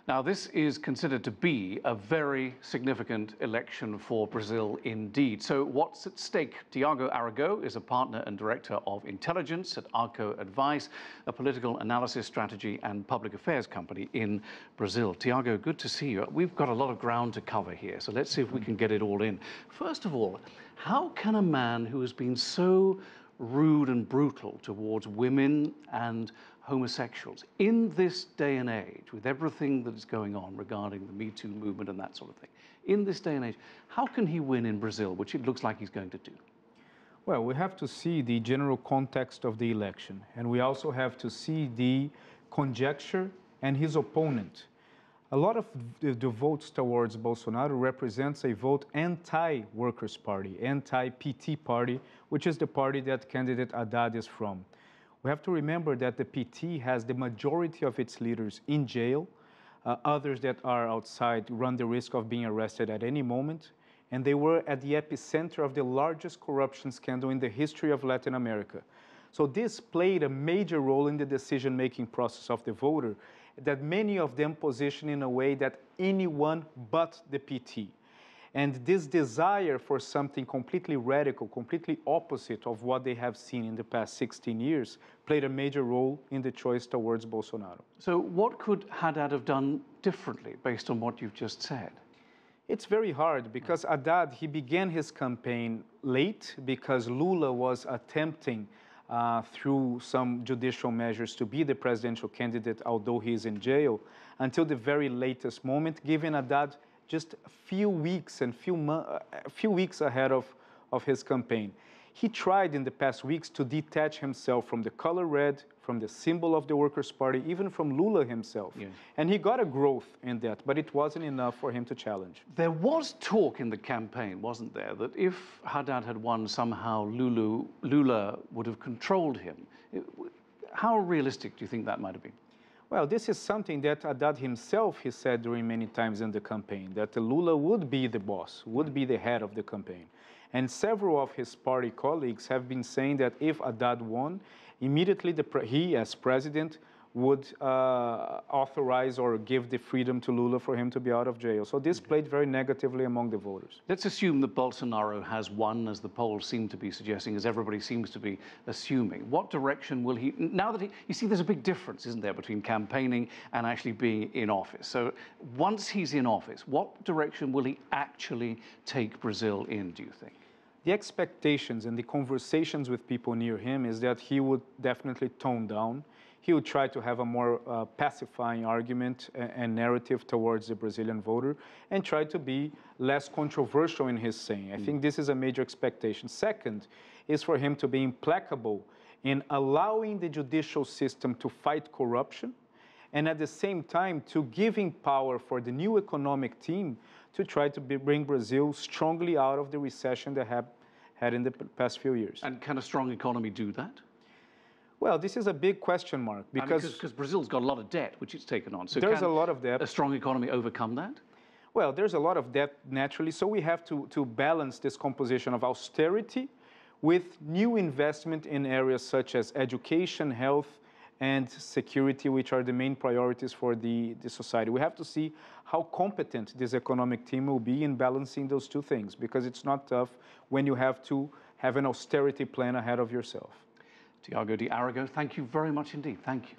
Now, this is considered to be a very significant election for Brazil indeed. So what's at stake? Thiago De Aragao is a partner and director of intelligence at Arko Advice, a political analysis, strategy and public affairs company in Brazil. Thiago, good to see you. We've got a lot of ground to cover here, so let's see if we can get it all in. First of all, how can a man who has been so rude and brutal towards women and homosexuals in this day and age, with everything that is going on regarding the Me Too movement and that sort of thing, in this day and age, how can he win in Brazil, which it looks like he's going to do? Well, we have to see the general context of the election, and we also have to see the conjecture and his opponent. A lot of the votes towards Bolsonaro represents a vote anti-Workers' Party, anti-PT party, which is the party that candidate Haddad is from. We have to remember that the PT has the majority of its leaders in jail. Others that are outside run the risk of being arrested at any moment. And they were at the epicenter of the largest corruption scandal in the history of Latin America. So this played a major role in the decision-making process of the voter, that many of them position in a way that anyone but the PT. And this desire for something completely radical, completely opposite of what they have seen in the past 16 years, played a major role in the choice towards Bolsonaro. So what could Haddad have done differently based on what you've just said? It's very hard because Haddad, he began his campaign late because Lula was attempting through some judicial measures to be the presidential candidate, although he is in jail, until the very latest moment, giving Haddad just a few weeks and few weeks ahead of his campaign. He tried in the past weeks to detach himself from the color red, from the symbol of the Workers' Party, even from Lula himself. Yeah. And he got a growth in that, but it wasn't enough for him to challenge. There was talk in the campaign, wasn't there, that if Haddad had won, somehow Lula would have controlled him. How realistic do you think that might have been? Well, this is something that Haddad himself, he said during many times in the campaign, that Lula would be the boss, would be the head of the campaign. And several of his party colleagues have been saying that if Haddad won, immediately he, as president, would authorize or give the freedom to Lula for him to be out of jail. So this played very negatively among the voters. Let's assume that Bolsonaro has won, as the polls seem to be suggesting, as everybody seems to be assuming. What direction will he, now that you see there's a big difference, isn't there, between campaigning and actually being in office. So once he's in office, what direction will he actually take Brazil in, do you think? The expectations and the conversations with people near him is that he would definitely tone down. He would try to have a more pacifying argument and narrative towards the Brazilian voter and try to be less controversial in his saying. I think this is a major expectation. Second is for him to be implacable in allowing the judicial system to fight corruption and at the same time to giving power for the new economic team to try to bring Brazil strongly out of the recession they have had in the past few years. And can a strong economy do that? Well, this is a big question mark because Brazil's got a lot of debt, which it's taken on. So there's a lot of debt. A strong economy overcome that? Well, there's a lot of debt naturally, so we have to balance this composition of austerity with new investment in areas such as education, health, and security, which are the main priorities for the society. We have to see how competent this economic team will be in balancing those two things, because it's not tough when you have to have an austerity plan ahead of yourself. Thiago De Aragao, thank you very much indeed. Thank you.